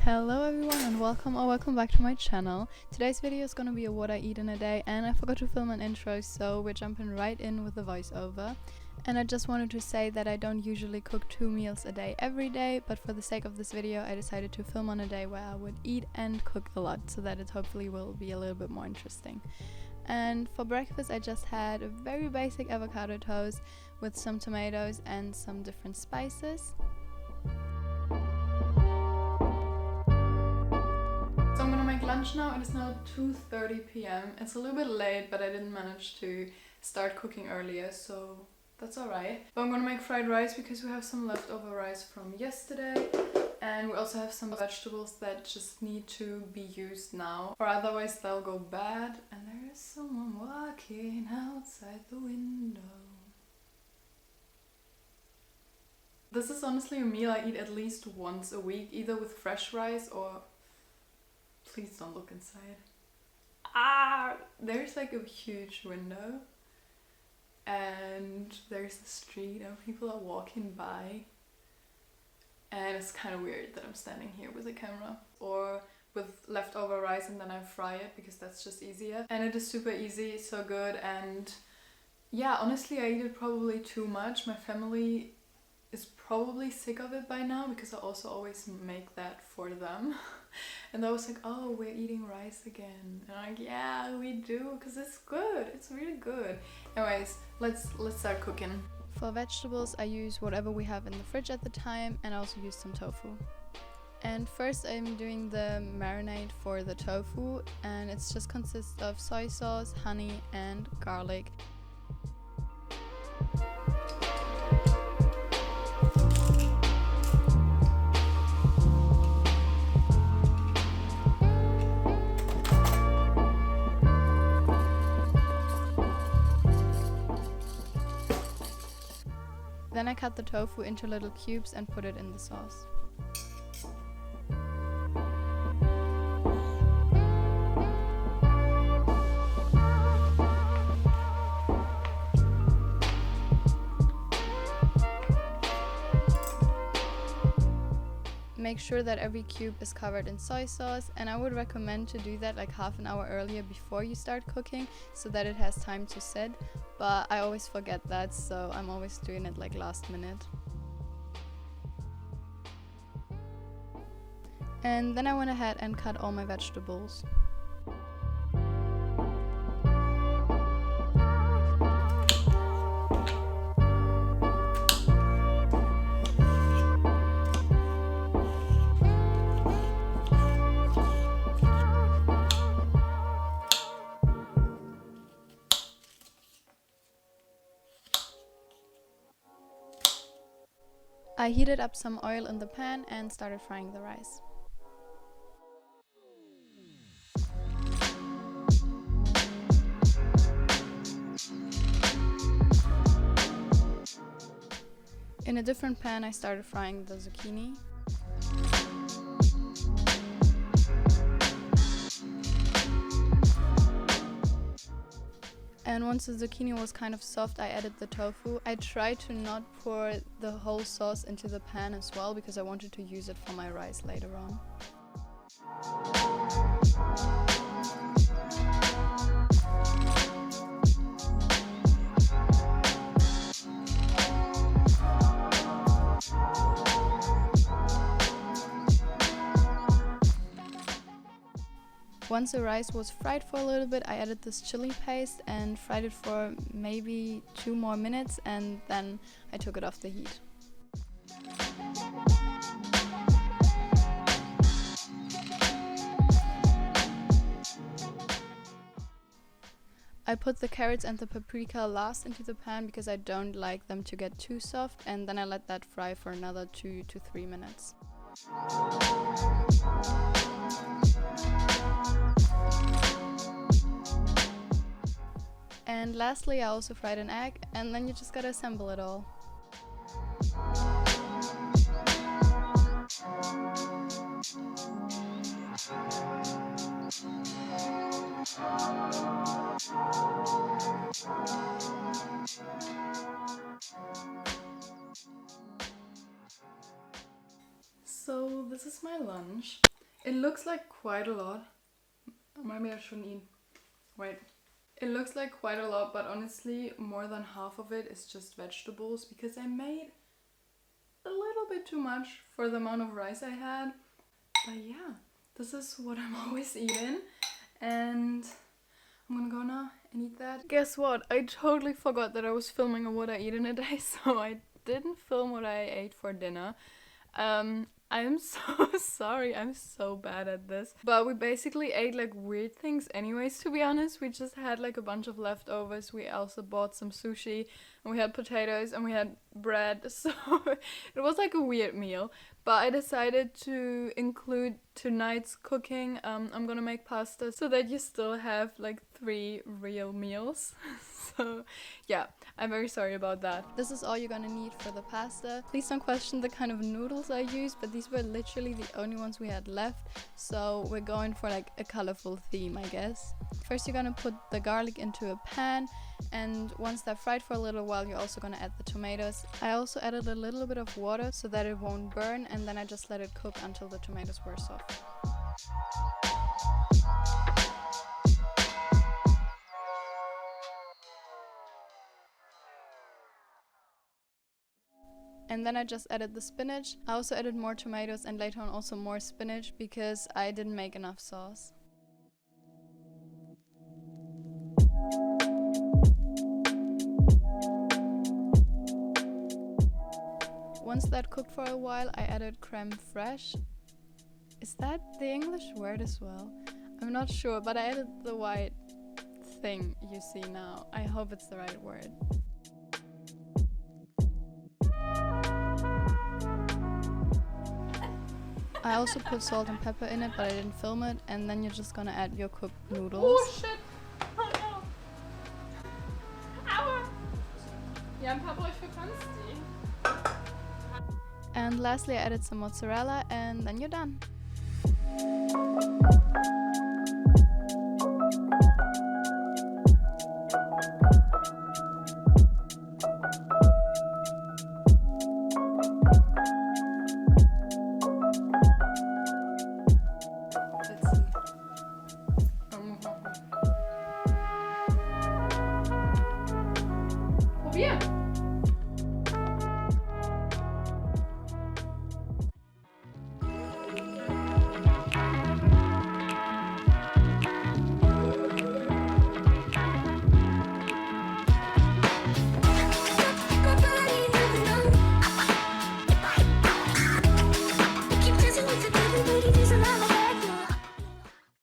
Hello everyone and welcome back to my channel. Today's video is gonna be a what I eat in a day, and I forgot to film an intro, so we're jumping right in with the voiceover. And I just wanted to say that I don't usually cook 2 meals a day every day, but for the sake of this video I decided to film on a day where I would eat and cook a lot, so that it hopefully will be a little bit more interesting. And for breakfast I just had a very basic avocado toast with some tomatoes and some different spices. So I'm gonna make lunch now. It is now 2:30 p.m. It's a little bit late, but I didn't manage to start cooking earlier, so that's alright. But I'm gonna make fried rice because we have some leftover rice from yesterday, and we also have some vegetables that just need to be used now, or otherwise they'll go bad. And there is someone walking outside the window. This is honestly a meal I eat at least once a week, either with fresh rice or... Please don't look inside. There's like a huge window and there's a street and people are walking by, and it's kind of weird that I'm standing here with a camera or with leftover rice and then I fry it because that's just easier. And it is super easy, so good, and yeah, honestly I eat it probably too much. My family is probably sick of it by now because I also always make that for them. And they was like, oh, we're eating rice again. And I'm like, yeah, we do, because it's good. It's really good. Anyways, let's start cooking. For vegetables, I use whatever we have in the fridge at the time, and I also use some tofu. And first I'm doing the marinade for the tofu, and it just consists of soy sauce, honey, and garlic. Then I cut the tofu into little cubes and put it in the sauce. Make sure that every cube is covered in soy sauce, and I would recommend to do that like half an hour earlier before you start cooking so that it has time to set, but I always forget that, so I'm always doing it like last minute. And then I went ahead and cut all my vegetables. I heated up some oil in the pan and started frying the rice. In a different pan I started frying the zucchini. And once the zucchini was kind of soft, I added the tofu. I tried to not pour the whole sauce into the pan as well because I wanted to use it for my rice later on. Once the rice was fried for a little bit, I added this chili paste and fried it for maybe 2 more minutes, and then I took it off the heat. I put the carrots and the paprika last into the pan because I don't like them to get too soft, and then I let that fry for another 2 to 3 minutes. And lastly I also fried an egg, and then you just gotta assemble it all. So this is my lunch. It looks like quite a lot. Maybe I shouldn't eat. Wait. It looks like quite a lot, but honestly more than half of it is just vegetables because I made a little bit too much for the amount of rice I had. But yeah, this is what I'm always eating, and I'm gonna go now and eat that. Guess what? I totally forgot that I was filming on what I eat in a day, so I didn't film what I ate for dinner. I'm so sorry, I'm so bad at this. But we basically ate like weird things anyways, to be honest. We just had like a bunch of leftovers. We also bought some sushi, and we had potatoes, and we had bread. So it was like a weird meal. But I decided to include tonight's cooking. I'm gonna make pasta so that you still have like 3 real meals. So yeah, I'm very sorry about that. This is all you're gonna need for the pasta. Please don't question the kind of noodles I used, but these were literally the only ones we had left. So we're going for like a colorful theme, I guess. First you're gonna put the garlic into a pan, and once they're fried for a little while, you're also gonna add the tomatoes. I also added a little bit of water so that it won't burn, and then I just let it cook until the tomatoes were soft. And then I just added the spinach. I also added more tomatoes and later on also more spinach because I didn't make enough sauce. Once that cooked for a while, I added creme fraiche. Is that the English word as well? I'm not sure, but I added the white thing you see now. I hope it's the right word. I also put salt and pepper in it, but I didn't film it. And then you're just gonna add your cooked noodles. Oh shit! Oh no! Aua! Ja, ein paar Brot für Konsti. And lastly, I added some mozzarella, and then you're done.